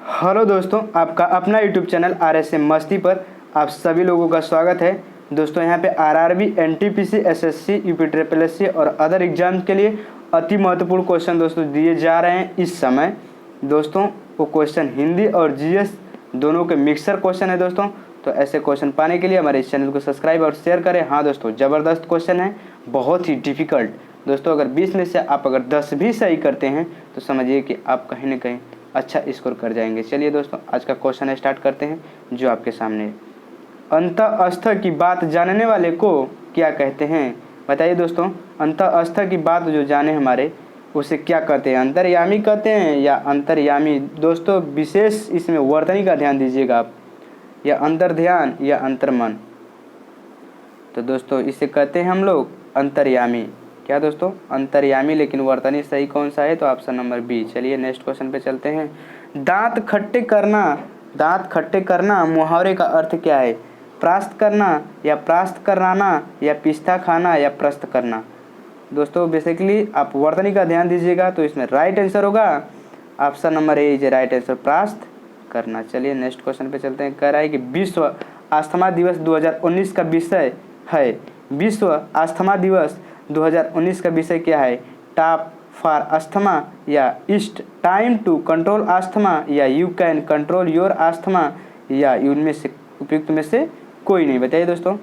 Hello दोस्तों, आपका अपना यूट्यूब चैनल RSM मस्ती पर आप सभी लोगों का स्वागत है। दोस्तों यहाँ पे RRB, NTPC, SSC, UP, और अदर एग्जाम के लिए अति महत्वपूर्ण क्वेश्चन दोस्तों दिए जा रहे हैं इस समय। दोस्तों वो क्वेश्चन हिंदी और GS दोनों के मिक्सर क्वेश्चन है दोस्तों। तो ऐसे क्वेश्चन पाने के लिए हमारे इस चैनल को सब्सक्राइब और शेयर करें। हाँ दोस्तों, ज़बरदस्त क्वेश्चन है, बहुत ही डिफ़िकल्ट। दोस्तों अगर 20 में से आप अगर 10 भी सही करते हैं तो समझिए कि आप कहीं ना कहीं अच्छा स्कोर कर जाएंगे। चलिए दोस्तों आज का क्वेश्चन स्टार्ट करते हैं जो आपके सामने है। अंतःस्थ की बात जानने वाले को क्या कहते हैं? बताइए दोस्तों, अंतःस्थ की बात जो जाने हमारे उसे क्या कहते हैं? अंतर्यामी कहते हैं या अंतर्यामी? दोस्तों विशेष इसमें वर्तनी का ध्यान दीजिएगा आप, या अंतर्ध्यान या अंतर्मन। तो दोस्तों इसे कहते हैं हम लोग अंतर्यामी। क्या दोस्तों? अंतर्यामी। लेकिन वर्तनी सही कौन सा है? तो ऑप्शन नंबर बी। चलिए नेक्स्ट क्वेश्चन पे चलते हैं। दांत खट्टे करना, दांत खट्टे करना मुहावरे का अर्थ क्या है? प्रास्त करना या प्रास्त कराना या पिस्ता खाना या प्रस्त करना? दोस्तों बेसिकली आप वर्तनी का ध्यान दीजिएगा तो इसमें राइट आंसर होगा option number A is right answer, प्रास्त करना। चलिए नेक्स्ट क्वेश्चन पे चलते हैं। कह रहा है कि विश्व अस्थमा दिवस 2019 का विषय है। विश्व अस्थमा दिवस 2019 का विषय क्या है? टॉप फॉर अस्थमा या is it time to control asthma या you can control your asthma या इनमें से उपयुक्त में से कोई नहीं? बताइए दोस्तों।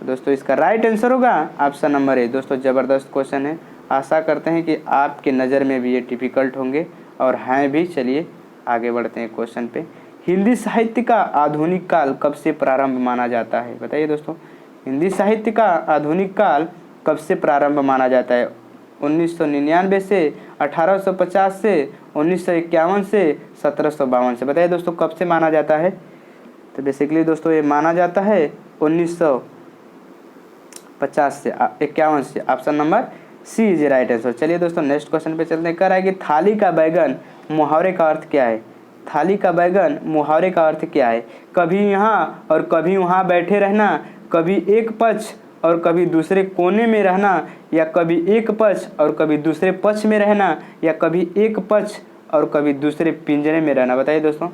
दोस्तों इसका राइट आंसर होगा ऑप्शन नंबर ए। दोस्तों ज़बरदस्त क्वेश्चन है, आशा करते हैं कि आपके नज़र में भी ये डिफ़िकल्ट होंगे और हैं भी। चलिए आगे बढ़ते हैं क्वेश्चन पे। हिंदी साहित्य का आधुनिक काल कब से प्रारंभ माना जाता है? बताइए दोस्तों, हिंदी साहित्य का आधुनिक काल कब से प्रारंभ माना जाता है? 1999 से, 1850 से, 1951 से, 1752 से? बताइए दोस्तों कब से माना जाता है? तो बेसिकली दोस्तों ये माना जाता है 1950 से 51 से। Option number C is right answer. चलिए दोस्तों नेक्स्ट क्वेश्चन पे चलते हैं। कह रहा है कि थाली का बैगन मुहावरे का अर्थ क्या है? थाली का बैगन मुहावरे का अर्थ क्या है? कभी यहाँ और कभी वहाँ बैठे रहना, कभी एक पक्ष और कभी दूसरे कोने में रहना, या कभी एक पक्ष और कभी दूसरे पक्ष में रहना, या कभी एक पक्ष और कभी दूसरे पिंजरे में रहना? बताइए दोस्तों।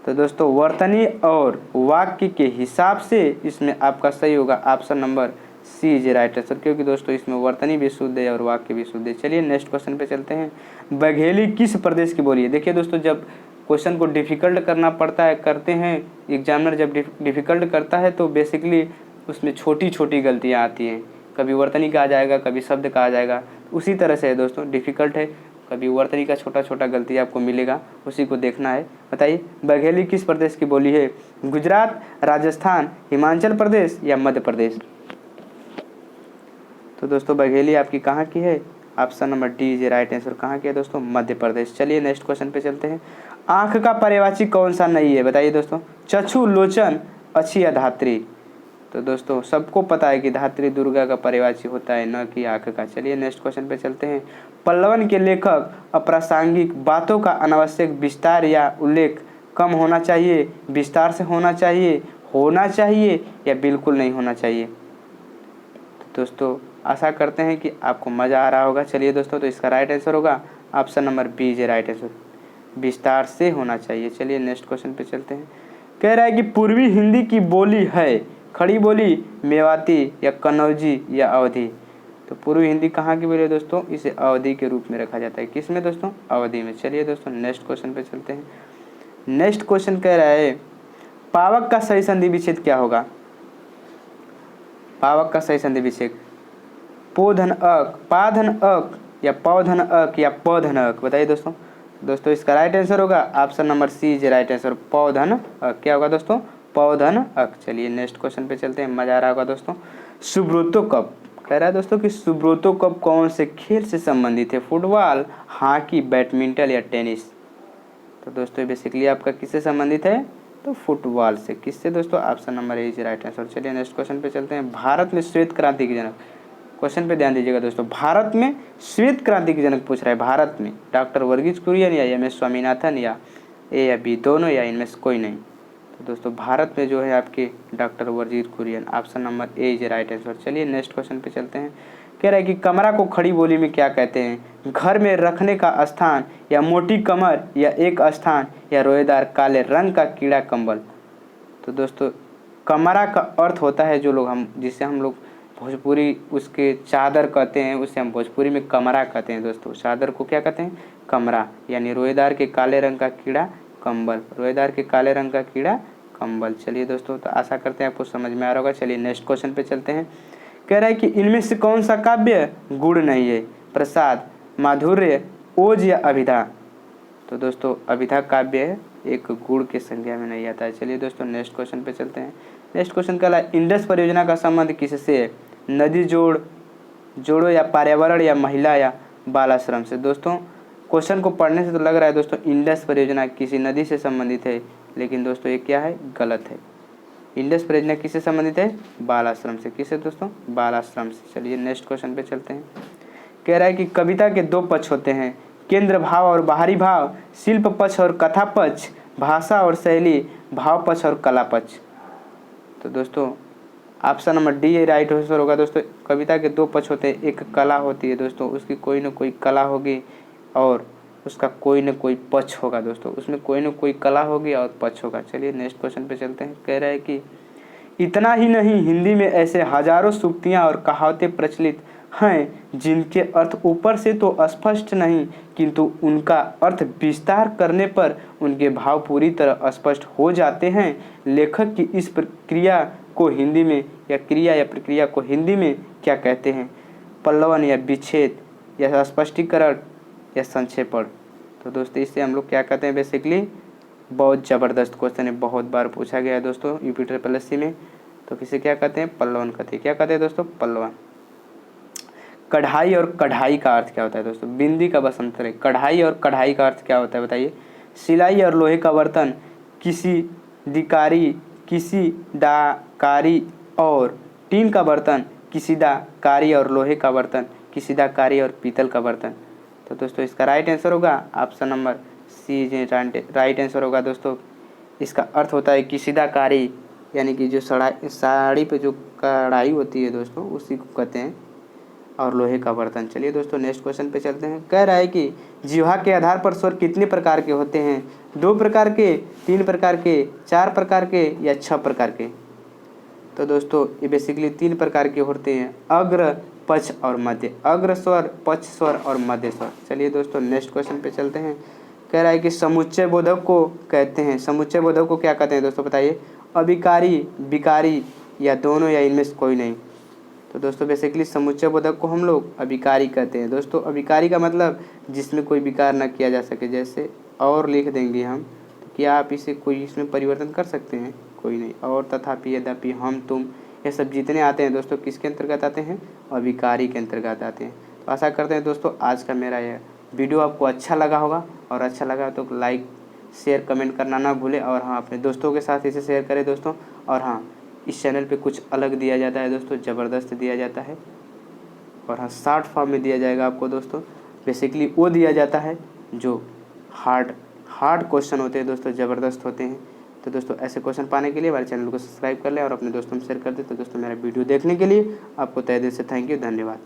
तो दोस्तों वर्तनी और वाक्य के हिसाब से इसमें आपका सही होगा option number C is right answer, क्योंकि दोस्तों इसमें वर्तनी भी शुद्ध है और वाक्य भी शुद्ध है। चलिए नेक्स्ट क्वेश्चन पे चलते हैं। बघेली किस प्रदेश की बोली है? देखिए दोस्तों, जब क्वेश्चन को डिफ़िकल्ट करना पड़ता है, करते हैं एग्जामिनर जब डिफ़िकल्ट करता है तो बेसिकली उसमें छोटी छोटी गलतियाँ आती हैं। कभी वर्तनी का आ जाएगा, कभी शब्द का आ जाएगा। उसी तरह से है दोस्तों, डिफ़िकल्ट है, कभी वर्तनी का छोटा छोटा गलती आपको मिलेगा, उसी को देखना है। बताइए बघेली किस प्रदेश की बोली है? गुजरात, राजस्थान, हिमाचल प्रदेश या मध्य प्रदेश? तो दोस्तों बघेली आपकी कहाँ की है? Option number D is right answer. कहाँ की है दोस्तों? मध्य प्रदेश। चलिए नेक्स्ट क्वेश्चन पे चलते हैं। आँख का पर्यायवाची कौन सा नहीं है? बताइए दोस्तों। चक्षु, लोचन, अच्छी या धात्री? तो दोस्तों सबको पता है कि धात्री दुर्गा का पर्यायवाची होता है, न कि आँख का। चलिए नेक्स्ट क्वेश्चन पे चलते हैं। पल्लवन के लेखक अप्रासंगिक बातों का अनावश्यक विस्तार या उल्लेख कम होना चाहिए, विस्तार से होना चाहिए या बिल्कुल नहीं होना चाहिए? तो दोस्तों आशा करते हैं कि आपको मज़ा आ रहा होगा। चलिए दोस्तों, तो इसका राइट आंसर होगा option number B is right answer, विस्तार से होना चाहिए। चलिए नेक्स्ट क्वेश्चन पे चलते हैं। कह रहा है कि पूर्वी हिंदी की बोली है खड़ी बोली, मेवाती या कन्नौजी या अवधी? तो पूर्वी हिंदी कहाँ की बोली है दोस्तों? इसे अवधी के रूप में रखा जाता है। किस में दोस्तों? अवधी में। चलिए दोस्तों नेक्स्ट क्वेश्चन पे चलते हैं। नेक्स्ट क्वेश्चन कह रहा है पावक का सही संधि विच्छेद क्या होगा? पावक का सही संधि विच्छेद पोधन अक, पाधन अक या पौधन अक या पौधन अक? बताइए दोस्तों। दोस्तों इसका राइट आंसर होगा option number C is right answer, पौधन अक। क्या होगा दोस्तों? पौधन अक। चलिए नेक्स्ट क्वेश्चन पे चलते हैं, मजा आ रहा होगा दोस्तों। सुब्रतो कप, कह रहा है दोस्तों कि सुब्रतो कप कौन से खेल से संबंधित है? फुटबॉल, हॉकी, बैडमिंटन या टेनिस? तो दोस्तों बेसिकली आपका किससे संबंधित है? तो फुटबॉल से। किससे दोस्तों? Option number A is right answer. चलिए नेक्स्ट क्वेश्चन पे चलते हैं। भारत में श्वेत क्रांति के जनक, क्वेश्चन पे ध्यान दीजिएगा दोस्तों। भारत में श्वेत क्रांति के जनक पूछ रहा है। भारत में डॉक्टर वर्गीज कुरियन या MS स्वामीनाथन या ए या बी दोनों या इनमें से कोई नहीं? तो दोस्तों भारत में जो है आपके doctor Verghese Kurien, option number A is right answer. चलिए नेक्स्ट क्वेश्चन पे चलते हैं। कह रहा है कि कमरा को खड़ी बोली में क्या कहते हैं? घर में रखने का स्थान, या मोटी कमर, या एक स्थान, या रोएदार काले रंग का कीड़ा कंबल। तो दोस्तों कमरा का अर्थ होता है जो लोग जिसे हम लोग भोजपुरी उसके चादर कहते हैं, उसे हम भोजपुरी में कमरा कहते हैं। दोस्तों चादर को क्या कहते हैं? कमरा। यानी रोएदार के काले रंग का कीड़ा कंबल, रोएदार के काले रंग का कीड़ा कंबल। चलिए दोस्तों, तो आशा करते हैं आपको समझ में आ रहा होगा। चलिए नेक्स्ट क्वेश्चन पे चलते हैं। कह रहा है कि इनमें से कौन सा काव्य गुण नहीं है? प्रसाद, माधुर्य, ओज या अभिधा। तो दोस्तों अभिधा काव्य है, एक गुण के संज्ञा में नहीं आता है। चलिए दोस्तों नेक्स्ट क्वेश्चन पे चलते हैं। नेक्स्ट क्वेश्चन कहला है इंडस परियोजना का संबंध किससे है? नदी जोड़ो, या पर्यावरण, या महिला, या बाल आश्रम से। दोस्तों क्वेश्चन को पढ़ने से तो लग रहा है दोस्तों इंडस परियोजना किसी नदी से संबंधित है, लेकिन दोस्तों ये क्या है? गलत है। इंडस परियोजना किससे संबंधित है? बाल आश्रम से। किससे दोस्तों? बाल आश्रम से। चलिए नेक्स्ट क्वेश्चन पे चलते हैं। कह रहा है कि कविता के दो पक्ष होते हैं, केंद्र भाव और बाहरी भाव, शिल्प पक्ष और कथा पक्ष, भाषा और शैली, भाव पक्ष और कला पक्ष। तो दोस्तों option number D right answer होगा। दोस्तों कविता के दो पक्ष होते हैं, एक कला होती है दोस्तों, उसकी कोई न कोई कला होगी और उसका कोई न कोई पक्ष होगा। दोस्तों उसमें कोई न कोई कला होगी और पक्ष होगा। चलिए नेक्स्ट क्वेश्चन पे चलते हैं। कह रहा है कि इतना ही नहीं, हिंदी में ऐसे हजारों सूक्तियाँ और कहावतें प्रचलित हैं जिनके अर्थ ऊपर से तो स्पष्ट नहीं, किंतु उनका अर्थ विस्तार करने पर उनके भाव पूरी तरह स्पष्ट हो जाते हैं। लेखक की इस प्रक्रिया को हिंदी में, या क्रिया या प्रक्रिया को हिंदी में क्या कहते हैं? पल्लवन, या विच्छेद, या स्पष्टीकरण, या संक्षेपण। तो दोस्तों इससे हम लोग क्या कहते हैं? बेसिकली बहुत ज़बरदस्त क्वेश्चन है, बहुत बार पूछा गया है दोस्तों यूपी ट्रिपल एससी में। तो किसे क्या कहते हैं? पल्लवन कहते हैं। क्या कहते हैं दोस्तों? पल्लवन। कढ़ाई और कढ़ाई का अर्थ क्या होता है दोस्तों? बिंदी का बसंतर है। कढ़ाई और कढ़ाई का अर्थ क्या होता है बताइए? सिलाई और लोहे का बर्तन, किसी दाकारी और टीन का बर्तन, किसी दाकारी और लोहे का बर्तन, किसी दाकारी और पीतल का बर्तन। तो दोस्तों इसका राइट आंसर होगा option number C right answer होगा। दोस्तों इसका अर्थ होता है किसीदाकारी, यानी कि जो साड़ी पे जो कढ़ाई होती है दोस्तों उसी को कहते हैं, और लोहे का बर्तन। चलिए दोस्तों नेक्स्ट क्वेश्चन पे चलते हैं। कह रहा है कि जिह्वा के आधार पर स्वर कितने प्रकार के होते हैं? 2 प्रकार के, 3 प्रकार के, 4 प्रकार के, या 6 प्रकार के। तो दोस्तों ये बेसिकली 3 प्रकार के होते हैं, अग्र, पक्ष और मध्य। अग्र स्वर, पक्ष स्वर और मध्य स्वर। चलिए दोस्तों नेक्स्ट क्वेश्चन पे चलते हैं। कह रहा है कि समुच्चय बोधक को कहते हैं, समुच्चय बोधक को क्या कहते हैं दोस्तों बताइए? अभिकारी, विकारी, या दोनों, या इनमें से कोई नहीं। तो दोस्तों बेसिकली समुच्चय बोधक को हम लोग अभिकारी कहते हैं। दोस्तों अभिकारी का मतलब जिसमें कोई विकार न किया जा सके, जैसे और लिख देंगे हम, तो क्या आप इसे कोई इसमें परिवर्तन कर सकते हैं? कोई नहीं। और, तथापि, यद्यपि, हम, तुम, ये सब जितने आते हैं दोस्तों किसके अंतर्गत आते हैं? अभिकारी के अंतर्गत आते हैं। तो आशा करते हैं दोस्तों आज का मेरा यह वीडियो आपको अच्छा लगा होगा, और अच्छा लगा तो लाइक, शेयर, कमेंट करना ना भूलें। और हाँ, अपने दोस्तों के साथ इसे शेयर करें दोस्तों। और हाँ, इस चैनल पे कुछ अलग दिया जाता है दोस्तों, ज़बरदस्त दिया जाता है। और हाँ, शॉर्ट फॉर्म में दिया जाएगा आपको दोस्तों। बेसिकली वो दिया जाता है जो हार्ड क्वेश्चन होते हैं दोस्तों, ज़बरदस्त होते हैं। तो दोस्तों ऐसे क्वेश्चन पाने के लिए हमारे चैनल को सब्सक्राइब कर लें और अपने दोस्तों में शेयर कर दें। तो दोस्तों मेरा वीडियो देखने के लिए आपको तहे दिल से थैंक यू, धन्यवाद।